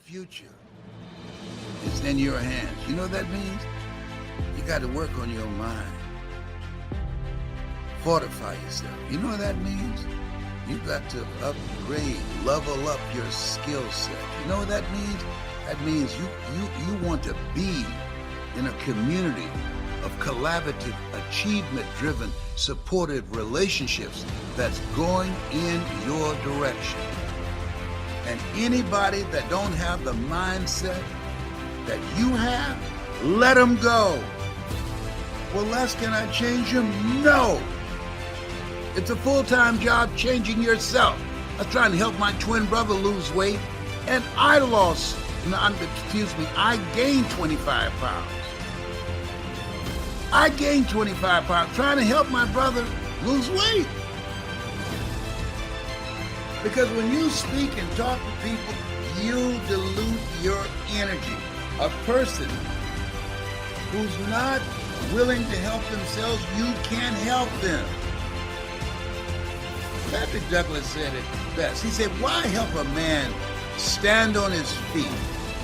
future is in your hands. You know what that means? You got to work on your mind. Fortify yourself. You know what that means? You got to upgrade, level up your skill set. You know what that means? That means you want to be in a community of collaborative, achievement-driven, supportive relationships that's going in your direction. And anybody that don't have the mindset that you have, let them go. Well, Les, can I change them? No. It's a full-time job changing yourself. I was trying to help my twin brother lose weight, and I gained 25 pounds. I gained 25 pounds trying to help my brother lose weight. Because when you speak and talk to people, you dilute your energy. A person who's not willing to help themselves, you can't help them. Patrick Douglas said it best. He said, why help a man stand on his feet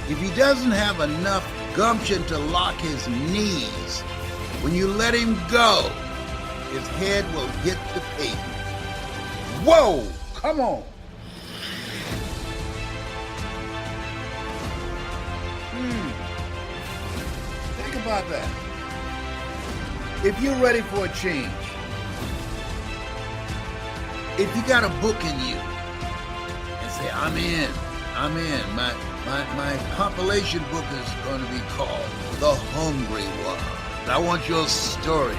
if he doesn't have enough gumption to lock his knees? When you let him go, his head will hit the pavement. Whoa, come on. Think about that. If you're ready for a change, if you got a book in you and say, I'm in. My compilation book is going to be called The Hungry Ones. I want your story,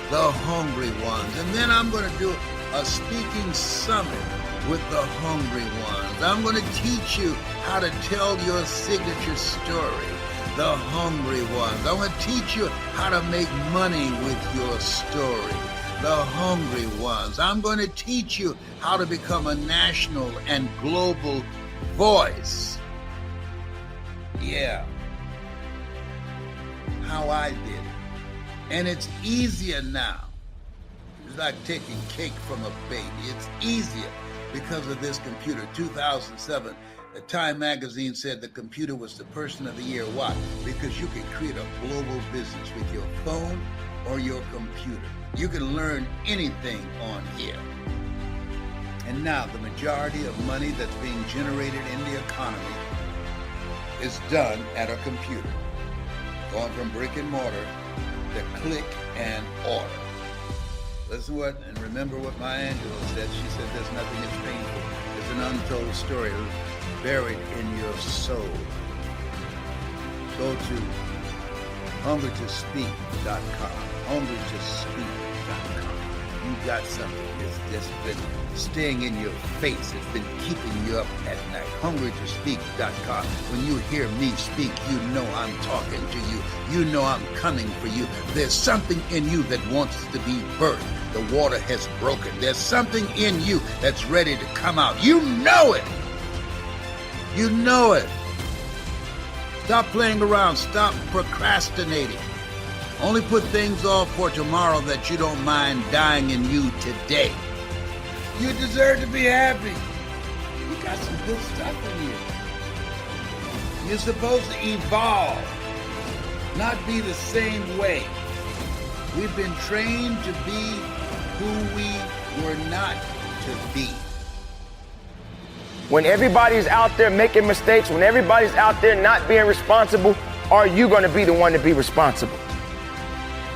The Hungry Ones. And then I'm going to do a speaking summit with the hungry ones. I'm going to teach you how to tell your signature story, the hungry ones. I'm going to teach you how to make money with your story, the hungry ones. I'm going to teach you how to become a national and global voice. Yeah. How I did it. And it's easier now. It's like taking cake from a baby. It's easier because of this computer. 2007, the Time magazine said the computer was the person of the year. Why? Because you can create a global business with your phone or your computer. You can learn anything on here. And now the majority of money that's being generated in the economy is done at a computer. Going from brick and mortar to click and order. Listen what, and remember what Maya Angelou said. She said there's nothing as painful as an untold story buried in your soul. Go to hungrytospeak.com. hungrytospeak.com. You got something that's been staying in your face. It's been keeping you up at night. hungrytospeak.com. When you hear me speak, you know I'm talking to you. You know I'm coming for you. There's something in you that wants to be birthed. The water has broken. There's something in you that's ready to come out. You know it. You know it. Stop playing around. Stop procrastinating. Only put things off for tomorrow that you don't mind dying in you today. You deserve to be happy. You got some good stuff in you. You're supposed to evolve, not be the same way. We've been trained to be who we were not to be. When everybody's out there making mistakes, when everybody's out there not being responsible, are you going to be the one to be responsible?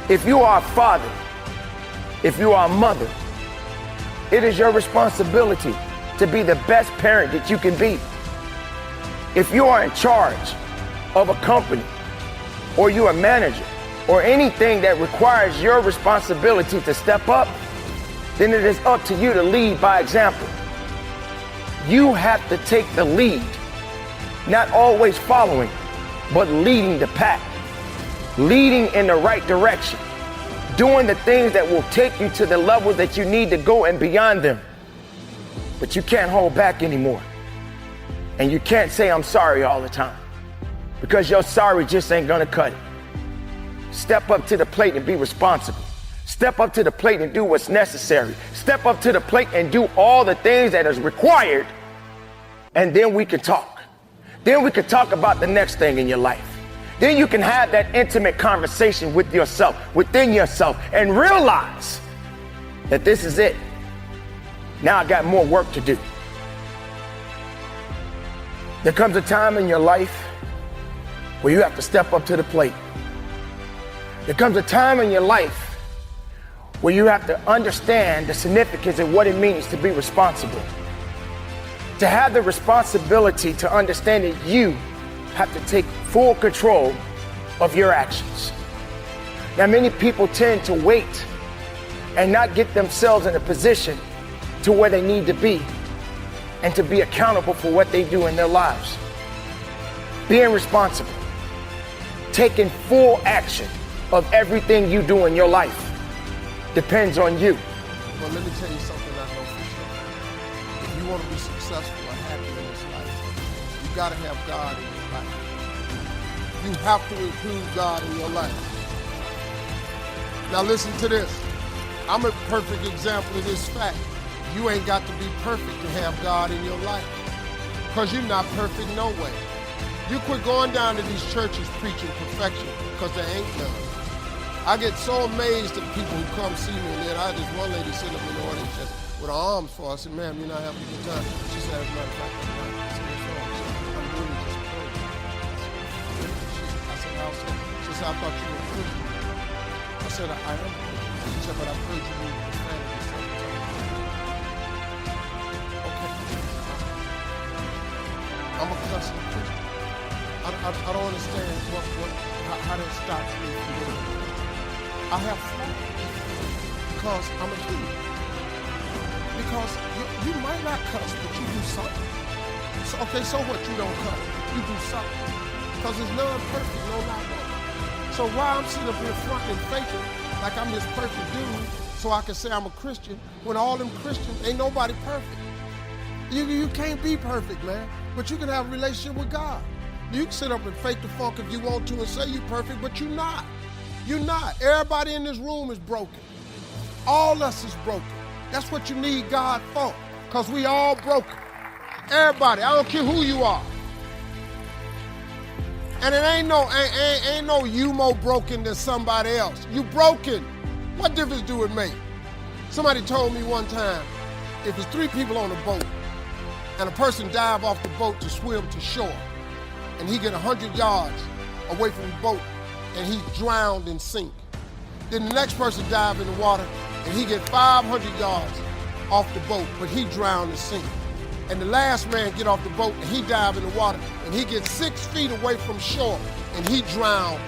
If you are a father, if you are a mother, it is your responsibility to be the best parent that you can be. If you are in charge of a company, or you're a manager, or anything that requires your responsibility to step up, then it is up to you to lead by example. You have to take the lead, not always following, but leading the pack, leading in the right direction, doing the things that will take you to the level that you need to go and beyond them. But you can't hold back anymore. And you can't say I'm sorry all the time, because your sorry just ain't gonna cut it. Step up to the plate and be responsible. Step up to the plate and do what's necessary. Step up to the plate and do all the things that is required, and then we can talk. Then we could talk about the next thing in your life. Then you can have that intimate conversation with yourself, within yourself, and realize that this is it. Now I got more work to do. There comes a time in your life where you have to step up to the plate. There comes a time in your life where you have to understand the significance of what it means to be responsible. To have the responsibility to understand that you have to take full control of your actions. Now, many people tend to wait and not get themselves in a position to where they need to be and to be accountable for what they do in their lives. Being responsible, taking full action of everything you do in your life depends on you. Well, let me tell you something I know for sure. If you want to be successful and happy in this life, you got to have God in your life. You have to include God in your life. Now listen to this. I'm a perfect example of this fact. You ain't got to be perfect to have God in your life, because you're not perfect no way. You quit going down to these churches preaching perfection, because there ain't none. I get so amazed at people who come see me, and then I had this one lady sitting up in the audience just with her arms for. I said, ma'am, you're not having a good time. She said, as a matter of fact, I'm not. I said, what's wrong? She said, I'm really just praying. I said, how so? She said, I thought you were a Christian. I said, I am. She said, but I prayed you were Christianity several times. Okay. I'm a cussing Christian. I don't understand how that stops me from doing it. I have fun because I'm a human. Because you might not cuss, but you do something. So, okay, so what? You don't cuss. You do something. Because there's none perfect, no not one. So why I'm sitting up here fronting and faking like I'm this perfect dude so I can say I'm a Christian when all them Christians, ain't nobody perfect. You can't be perfect, man. But you can have a relationship with God. You can sit up and fake the funk if you want to and say you're perfect, but you're not. You're not. Everybody in this room is broken. All us is broken. That's what you need God for, because we all broken. Everybody, I don't care who you are. And it ain't no you more broken than somebody else. You broken. What difference do it make? Somebody told me one time, if there's 3 people on a boat and a person dive off the boat to swim to shore, and he get 100 yards away from the boat, and he drowned and sink. Then the next person dive in the water, and he get 500 yards off the boat, but he drowned and sink. And the last man get off the boat, and he dive in the water, and he gets 6 feet away from shore, and he drowned,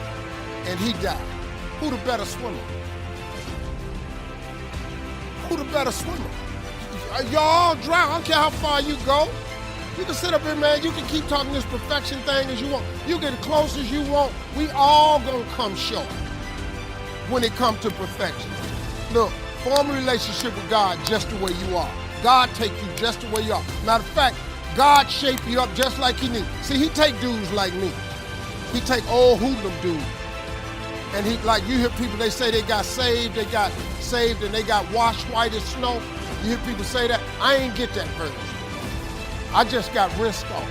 and he died. Who the better swimmer? Who the better swimmer? Y'all all drown. I don't care how far you go. You can sit up here, man, you can keep talking this perfection thing as you want. You get as close as you want. We all gonna come short when it comes to perfection. Look, form a relationship with God just the way you are. God take you just the way you are. Matter of fact, God shape you up just like he need. See, he take dudes like me. He take old hoodlum dudes. And he, like you hear people, they say they got saved and they got washed white as snow. You hear people say that. I ain't get that version. I just got rinsed off.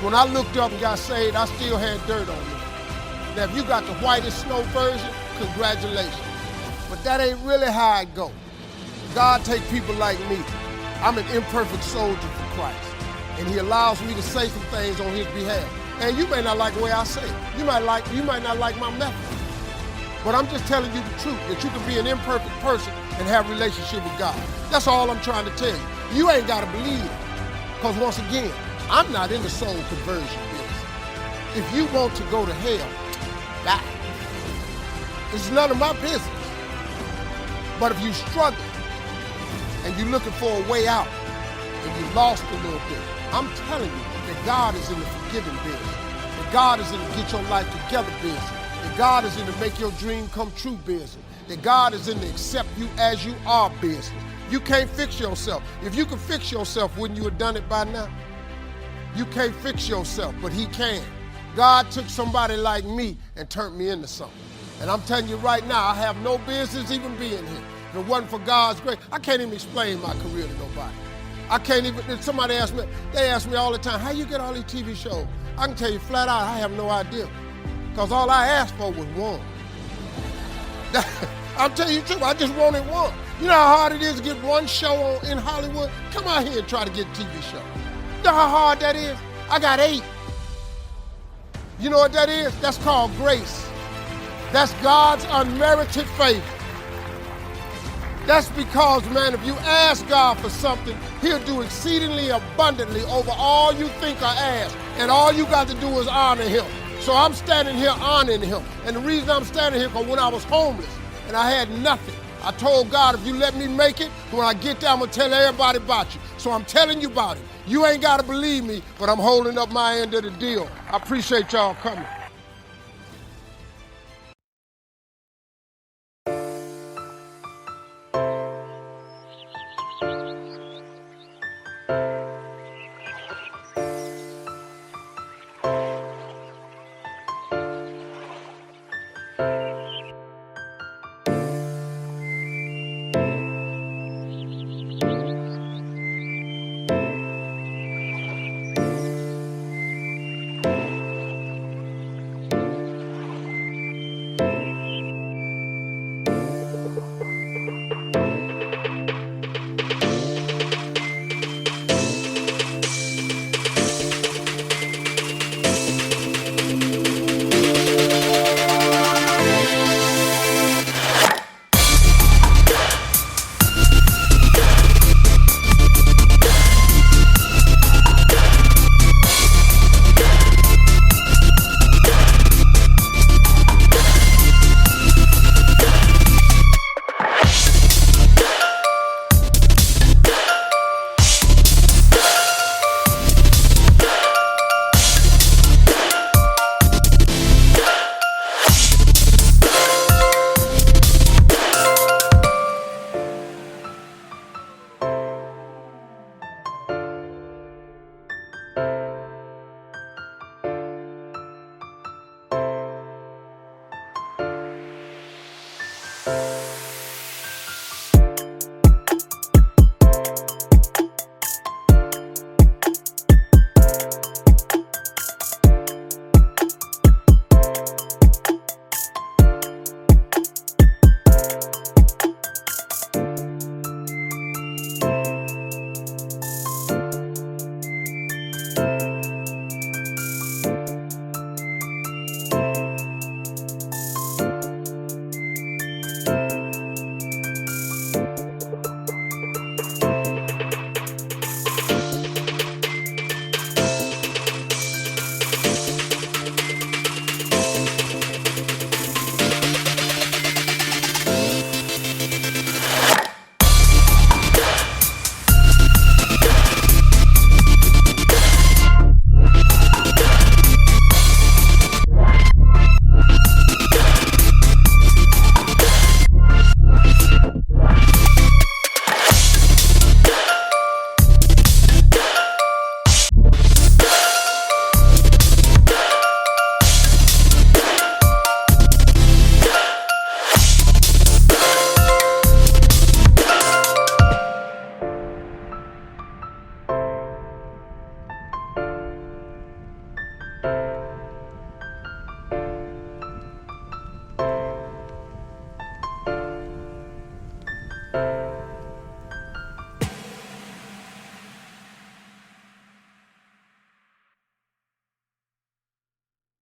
When I looked up and got saved, I still had dirt on me. Now, if you got the whitest snow version, congratulations. But that ain't really how it go. God take people like me. I'm an imperfect soldier for Christ. And he allows me to say some things on his behalf. And you may not like the way I say it. You might not like my method. But I'm just telling you the truth, that you can be an imperfect person and have a relationship with God. That's all I'm trying to tell you. You ain't got to believe it. Because once again, I'm not in the soul conversion business. If you want to go to hell, die. It's none of my business. But if you struggle and you're looking for a way out and you lost a little bit, I'm telling you that God is in the forgiving business. That God is in the get your life together business. That God is in the make your dream come true business. That God is in the accept you as you are business. You can't fix yourself. If you could fix yourself, wouldn't you have done it by now? You can't fix yourself, but he can. God took somebody like me and turned me into something. And I'm telling you right now, I have no business even being here. If it wasn't for God's grace, I can't even explain my career to nobody. I can't even, somebody asked me, they ask me all the time, how you get all these TV shows? I can tell you flat out, I have no idea. Because all I asked for was one. I'll tell you the truth, I just wanted one. You know how hard it is to get one show in Hollywood? Come out here and try to get a TV show. You know how hard that is? I got 8. You know what that is? That's called grace. That's God's unmerited favor. That's because, man, if you ask God for something, he'll do exceedingly abundantly over all you think or ask. And all you got to do is honor him. So I'm standing here honoring him. And the reason I'm standing here, because when I was homeless and I had nothing, I told God, if you let me make it, when I get there, I'm going to tell everybody about you. So I'm telling you about it. You ain't got to believe me, but I'm holding up my end of the deal. I appreciate y'all coming.